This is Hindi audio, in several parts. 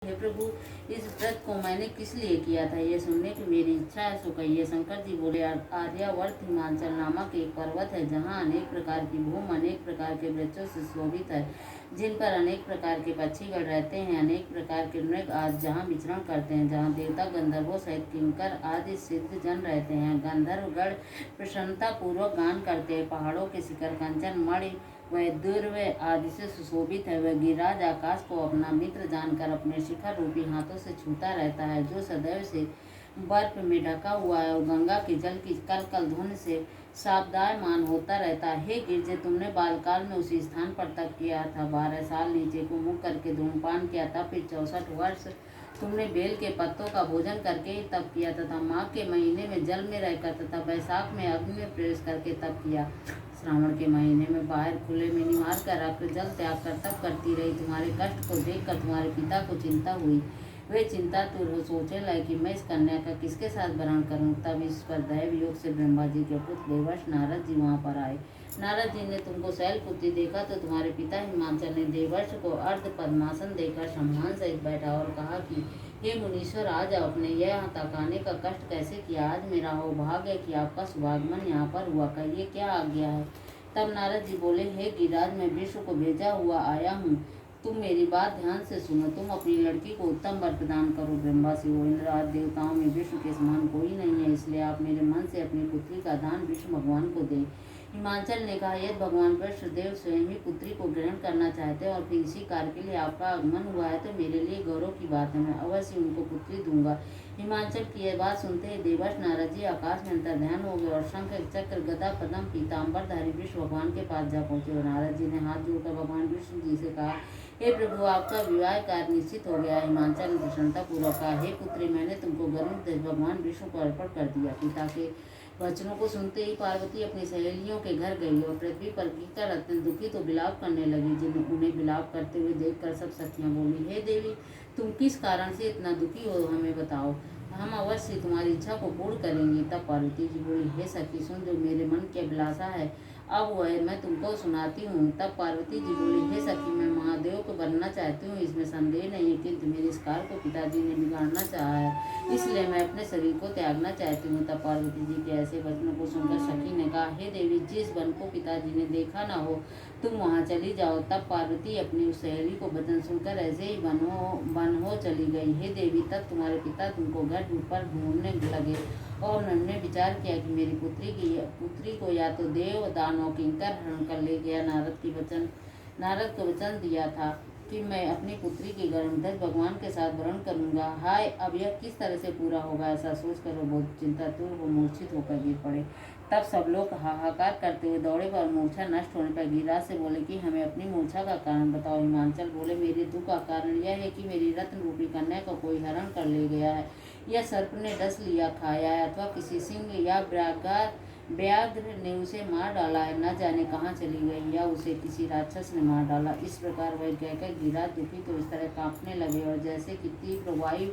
हे प्रभु, इस व्रत को मैंने किस लिए किया था, ये सुनने की मेरी इच्छा है, सो कहिए। शंकर जी बोले, आर्यावर्त हिमाचल नामक एक पर्वत है, जहाँ अनेक प्रकार की भूमि अनेक प्रकार के वृक्षों से शोभित है, जिन पर अनेक प्रकार के पक्षीगण रहते हैं, अनेक प्रकार के मृग आदि जहाँ विचरण करते हैं, जहाँ देवता गंधर्वों सहित किंकर आदि सिद्ध जन रहते हैं। गंधर्वगण प्रसन्नता पूर्वक गान करते हैं। पहाड़ों के शिखर कंचन मणि वह दुर्व आदि से सुशोभित है। वह गिरिराज आकाश को अपना मित्र जानकर अपने शिखर रूपी हाथों से छूता रहता है, जो सदैव से बर्फ में ढका हुआ है और गंगा के जल की कल कल धुन से सावधायमान होता रहता है। हे गिरजे, तुमने बालकाल में उसी स्थान पर तप किया था। 12 साल नीचे को मुख करके धूमपान किया था। फिर 64 वर्ष तुमने बेल के पत्तों का भोजन करके ही तप किया तथा माघ के महीने में जल में रहकर तथा वैशाख में अग्नि में प्रवेश करके तप किया। श्रावण के महीने में बाहर खुले में निवार कर रखकर जल त्याग कर तप करती रही। तुम्हारे कष्ट को देखकर तुम्हारे पिता को चिंता हुई। वे चिंता तो सोचने लगे कि मैं इस कन्या का किसके साथ वरण करूं। तब इस पर दैव योग से ब्रह्मा जी के पुत्र देवर्ष नारद जी वहां पर आए। नारद जी ने तुमको शैलपुत्री देखा तो तुम्हारे पिता हिमाचल ने देवर्ष को अर्ध पद्मासन देकर सम्मान सहित बैठा और कहा कि हे मुनीश्वर, आज अपने यह तक आने का कष्ट कैसे किया। आज मेरा सौभाग्य है कि आपका शुभागमन यहाँ पर हुआ, कहिए क्या आज्ञा है। तब नारद जी बोले, हे गिरिराज, मैं विष्णु को भेजा हुआ आया हूँ, तुम मेरी बात ध्यान से सुनो। तुम अपनी लड़की को उत्तम वर प्रदान करो। ब्रह्मा शिव इंद्र आदि देवताओं में विष्णु के समान कोई नहीं है, इसलिए आप मेरे मन से अपनी पुत्री का दान विष्णु भगवान को दें। हिमाचल ने कहा, यदि भगवान वृषदेव स्वयं ही पुत्री को ग्रहण करना चाहते हैं और फिर इसी कार्य के लिए आपका आगमन हुआ है, तो मेरे लिए गौरव की बात है। मैं अवश्य उनको पुत्री दूंगा। हिमाचल की यह बात सुनते ही देवर्ष नारद जी आकाश में अंतर ध्यान हो गए और शंख चक्र गदा पद्म पीताम्बरधारी विष्णु भगवान के पास जा पहुंचे। और नारद जी ने हाथ जोड़कर भगवान विष्णु जी से कहा, हे प्रभु, आपका विवाह कार्य निश्चित हो गया। हिमाचल ने प्रसन्नता पूर्वक कहा, हे पुत्री, मैंने तुमको गरुड़ भगवान विष्णु को अर्पण कर दिया। पिता के वचनों को सुनते ही पार्वती अपनी सहेलियों के घर गई और पृथ्वी पर गिरकर अत्यंत दुखी तो विलाप करने लगी। जिन्हें उन्हें विलाप करते हुए देखकर सब सखियां बोली, हे देवी, तुम किस कारण से इतना दुखी हो, हमें बताओ, हम अवश्य तुम्हारी इच्छा को पूर्ण करेंगे। तब पार्वती जी बोली, हे सखी सुन, जो मेरे मन की अभिलाषा है अब वह मैं तुमको सुनाती हूँ। तब पार्वती जी बोली, हे सखी, मैं महादेव को बनना चाहती हूँ, इसमें संदेह नहीं है, किंतु मेरे इस कार्य को पिताजी ने बिगाड़ना चाहा है, इसलिए मैं अपने शरीर को त्यागना चाहती हूँ। तब पार्वती जी के ऐसे वचनों को सुनकर सखी ने कहा, हे देवी, जिस वन को पिताजी ने देखा ना हो तुम वहाँ चली जाओ। तब पार्वती अपनी उस सहेली को वचन सुनकर ऐसे ही वन हो चली गई। हे देवी, तब तुम्हारे पिता तुमको घर पर ढूंढने लगे और उन्होंने विचार किया कि मेरी पुत्री को या तो देव दानव किंकर हरण कर ले गया। नारद को वचन दिया था कि मैं अपनी पुत्री की गर्भध्वज भगवान के साथ वरण करूंगा। हाय, अब यह किस तरह से पूरा होगा, ऐसा सोचकर वो बहुत चिंतातुर वो मूर्छित होकर गिर पड़े। तब सब लोग हाहाकार करते हुए दौड़े पर मूर्छा नष्ट होने पर गिरिराज से बोले कि हमें अपनी मूर्छा का कारण बताओ। हिमाचल बोले, मेरे दुख का कारण यह है कि मेरी रत्न रूपी कन्या को कोई हरण कर ले गया है। यह सर्प ने डस लिया, खाया है, अथवा किसी सिंह या व्याघ्र ने उसे मार डाला है। न जाने कहाँ चली गई, या उसे किसी राक्षस ने मार डाला। इस प्रकार वह कहकर गिरिराज दुखी तो इस तरह कांपने लगे और जैसे कि तीव्र वायु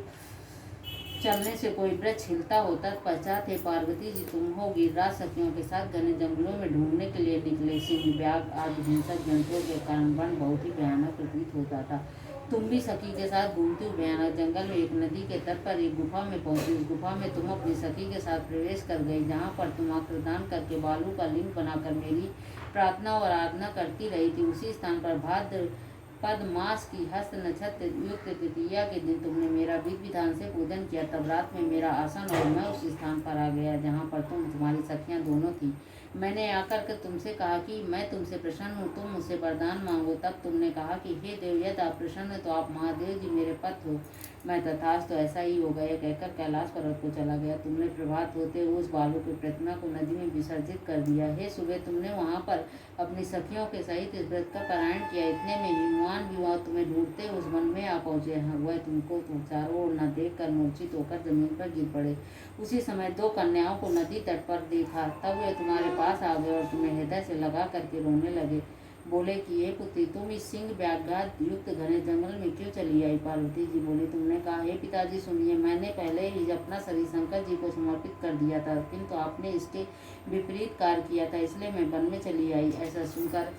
चलने से कोई वृक्ष हिलता होता। पश्चात हे पार्वती जी, तुम हो गिरिराज सखियों के साथ घने जंगलों में ढूंढने के लिए निकले। सिंह व्याघ्र आदि हिंसक जंतुओं के कारण वन बहुत ही भयानक प्रतीत होता था। तुम भी सखी के साथ घूमते हुए भयानक जंगल में एक नदी के तट पर एक गुफा में पहुंची। उस गुफा में तुम अपनी सखी के साथ प्रवेश कर गई, जहाँ पर तुम आक्रदान करके बालू का लिंग बनाकर मेरी प्रार्थना और आराधना करती रही थी। उसी स्थान पर भाद्रपद मास की हस्त नक्षत्र युक्त तृतीया के दिन तुमने मेरा विधि विधान से पूजन किया। तब रात में मेरा आसन और मैं उस स्थान पर आ गया जहाँ पर तुम्हारी सखियाँ दोनों थी। मैंने आकर के तुमसे कहा कि मैं तुमसे प्रसन्न हूँ, तुम मुझसे वरदान मांगो। तब तुमने कहा कि हे देव, यदि आप प्रसन्न हो तो आप महादेव जी मेरे पति हो। मैं तथास्तु तो ऐसा ही हो गया कहकर कैलाश पर्वत को चला गया। तुमने प्रभात होते हुए उस बालू की प्रतिमा को नदी में विसर्जित कर दिया। हे सुबह, तुमने वहाँ पर अपनी सखियों के सहित इस व्रत का पारायण किया। इतने में हिमवान विवाह तुम्हें ढूंढते उस वन में आ पहुंचे। वह तुमको चारों ओर न देख कर मूर्छित होकर जमीन पर गिर पड़े। उसी समय 2 कन्याओं को नदी तट पर देखा। तब वे तुम्हारे पास आ गए और तुम्हें हृदय से लगा करके रोने लगे। बोले कि हे पुत्री, तुम इस सिंह व्याघ्र युक्त घने जंगल में क्यों चली आई। पार्वती जी बोली, तुमने कहा, हे पिताजी सुनिए, मैंने पहले ही अपना शरीर शंकर जी को समर्पित कर दिया था, किंतु आपने इसके विपरीत कार्य किया था, इसलिए मैं वन में चली आई। ऐसा सुनकर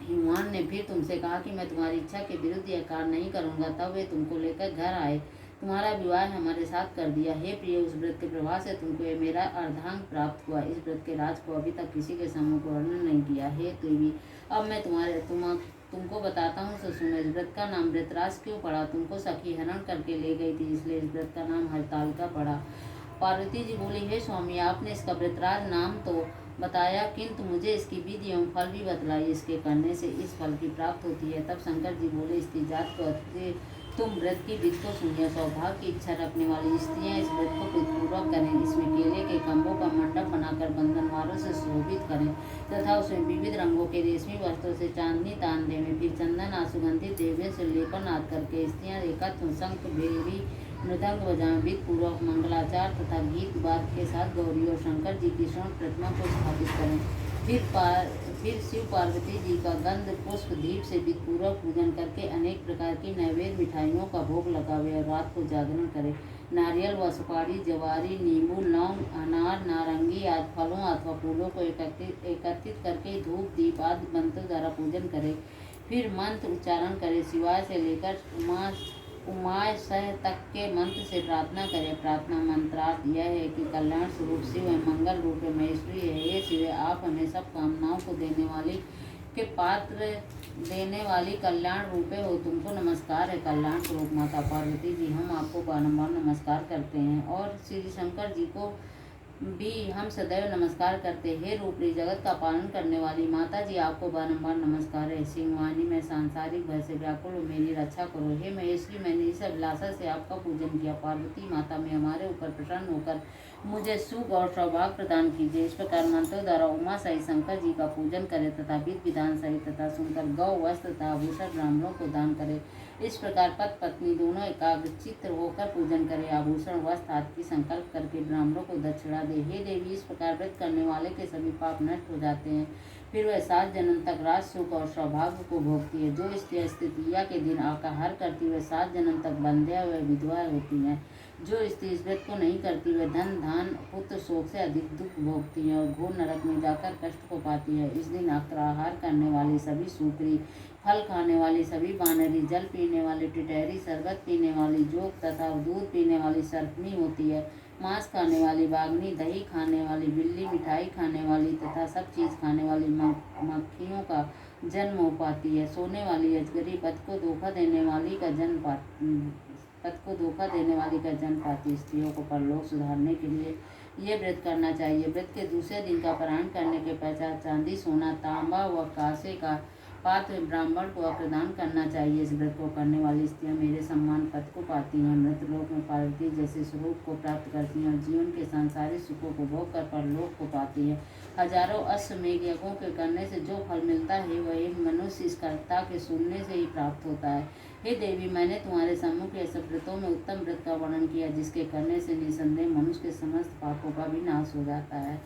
हिमवान ने फिर तुमसे कहा कि मैं तुम्हारी इच्छा के विरुद्ध यह कार्य नहीं करूँगा। तब वे तुमको लेकर घर आए, तुम्हारा विवाह हमारे साथ कर दिया। हे प्रिय, उस व्रत के प्रभाव से तुमको ये मेरा अर्धांग प्राप्त हुआ। इस व्रत के राज को अभी तक किसी के सम्मुख वर्णन नहीं किया। हे देवी, अब मैं तुमको बताता हूँ, सो सुनो। इस व्रत का नाम व्रतराज क्यों पड़ा? तुमको सखी हरण करके ले गई थी, इसलिए इस व्रत का नाम हरतालिका पड़ा। पार्वती जी बोली, हे स्वामी, आपने इसका व्रतराज नाम तो बताया, किंतु मुझे इसकी विधि एवं फल भी बतलाई। इसके करने से इस फल की प्राप्त होती है। तब शंकर जी बोले, स्त्री जात को तुम व्रत की विधि को सुनिए। सौभाग्य की इच्छा रखने वाली स्त्रियां इस व्रत को विधिपूर्वक करें। इसमें केले के खम्भों का मंडप बनाकर बंधनवारों से सुशोभित करें तथा उसमें विविध रंगों के रेशमी वस्त्रों से चांदनी तान दें। फिर चंदन सुगंधित देवियों से लेपन आदि करके स्त्रियां एकत्र शंख भेरी मृदंग बजाएं, विधिपूर्वक मंगलाचार तथा गीत वाद्य के साथ गौरी और शंकर जी की स्वर्ण प्रतिमा को स्थापित करें। फिर शिव पार्वती जी का गंध पुष्प दीप से विधिपूर्वक पूजन करके अनेक प्रकार की नैवेद्य मिठाइयों का भोग लगावे और रात को जागरण करें। नारियल व सुपारी, जवारी, नींबू, लौंग, अनार, नारंगी आदि फलों अथवा फूलों को एकत्रित करके धूप दीप आदि मंत्रों द्वारा पूजन करें। फिर मंत्र उच्चारण करें। शिवाय से लेकर उमाय सह तक के मंत्र से प्रार्थना करें। प्रार्थना मंत्रार्थ यह है कि कल्याण स्वरूप शिव है, मंगल रूप महेश्वरी है। हे शिव, आप हमें सब कामनाओं को देने वाली के पात्र देने वाली कल्याण रूपे हो, तुमको नमस्कार है। कल्याण स्वरूप माता पार्वती जी, हम आपको बारंबार नमस्कार करते हैं और श्री शंकर जी को भी हम सदैव नमस्कार करते। हे रूपरी जगत का पालन करने वाली माता जी, आपको बारंबार नमस्कार है। सिंहवानी, मैं सांसारिक भय से व्याकुल हूँ, मेरी रक्षा करो। हे महेश्वरी, मैंने इस अभिलाषा से आपका पूजन किया। पार्वती माता में हमारे ऊपर प्रसन्न होकर मुझे सुख और सौभाग्य प्रदान कीजिए। इस प्रकार मंत्रों द्वारा उमा सहित शंकर जी का पूजन करें तथा विधि विधान सहित तथा सुनकर गौ वस्त्र तथा आभूषण ब्राह्मणों को दान करें। इस प्रकार पति पत्नी दोनों एकाग्रचित्त होकर पूजन करें। आभूषण वस्त्र आदि की संकल्प करके ब्राह्मणों को दक्षिणा दे। हे देवी, इस प्रकार व्रत करने वाले के सभी पाप नष्ट हो जाते हैं। फिर वह 7 जन्म तक राज सुख और सौभाग्य को भोगती है। जो स्त्रियां तृतीया के दिन आहार करती वह 7 जन्म तक बंध्या व विधवा होती हैं। जो स्त्री इस व्रत को नहीं करती वह धन धान पुत्र शोक से अधिक दुख भोगती है और घोर नरक में जाकर कष्ट को पाती है। इस दिन आहार करने वाली सभी सूकरी, फल खाने वाली सभी बानरी, जल पीने वाली टिटहरी, शरबत पीने वाली जोक तथा दूध पीने वाली सर्पनी होती है। मांस खाने वाली बाघनी, दही खाने वाली बिल्ली, मिठाई खाने वाली तथा सब चीज़ खाने वाली मक्खियों का जन्म हो पाती है। सोने वाली अजगरी, पति को धोखा देने वाली का जन्म पाती। स्त्रियों को परलोक सुधारने के लिए ये व्रत करना चाहिए। व्रत के दूसरे दिन का पारायण करने के पश्चात चांदी, सोना, तांबा व कांसे का पात्र ब्राह्मण को प्रदान करना चाहिए। इस व्रत को करने वाली स्त्रियां मेरे सम्मान पद को पाती हैं, मृत लोक में पार्वती जैसे स्वरूप को प्राप्त करती हैं और जीवन के सांसारिक सुखों को भोग कर परलोक को पाती हैं। हजारों अश्वमेघ यज्ञों के करने से जो फल मिलता है वह एक मनुष्य इस कर्ता के सुनने से ही प्राप्त होता है। हे देवी, मैंने तुम्हारे सम्मुख ऐसे व्रतों में उत्तम व्रत का वर्णन किया जिसके करने से निसंदेह मनुष्य के समस्त पापों का भी नाश हो जाता है।